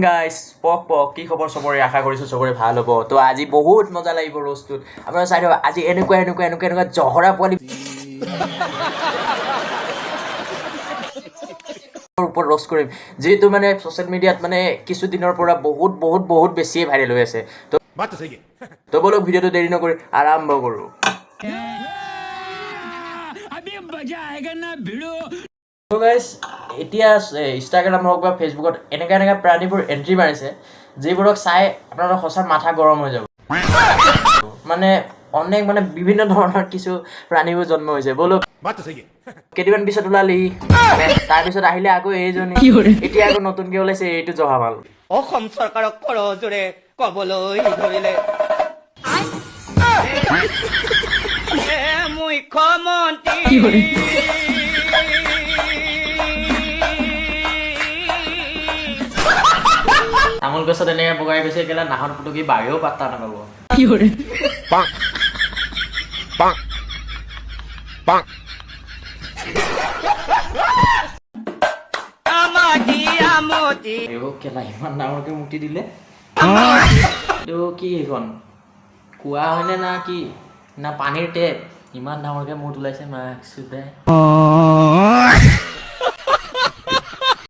guys পক কি খবৰ চবৰে আশা কৰিছোঁ চবৰে ভাল হ'ব তো আজি বহুত মজা লাগিব ৰ'ষ্টটোত আপোনাৰ চাই দিয়ক আজি এনেকুৱা জহৰা পোৱালি ওপৰত ৰ'ষ্ট কৰিম যিহেতু মানে ছ'চিয়েল মিডিয়াত মানে কিছুদিনৰ পৰা বহুত বেছিয়ে ভাইৰেল হৈ আছে তো বলক ভিডিঅ'টো দেৰি নকৰি আৰম্ভ কৰোঁ তো গাইজ এতিয়া ইনষ্টাগ্ৰাম হওক বা ফেচবুকত এনেকুৱা প্ৰাণীবোৰ এণ্ট্ৰি মাৰিছে যিবোৰক চাই আপোনালোকৰ সঁচা মাথা গৰম হৈ যাব মানে অনেক মানে বিভিন্ন ধৰণৰ কিছু প্ৰাণীবোৰ জন্ম হৈছে বলক কেইদিনমান পিছত ওলালি তাৰপিছত আহিলে আকৌ এইজনী এতিয়া আকৌ নতুনকৈ ওলাইছে এইটো জহামাল অসম চৰকাৰক কৰজোৰে কবলৈ ধৰিলে মুখ্যমন্ত্ৰী তামোল গছত এনেকৈ বগাই গৈছে কেলা নাহৰ পুতুকি বাঘেও পাত্তা নাপাব কেলা ইমান ডাঙৰকৈ মুক্তি দিলে এইটো কি এইখন কুঁৱা হয়নে না কি না পানীৰ টেপ ইমান ডাঙৰকৈ মুঠ ওলাইছে মাক চুদাই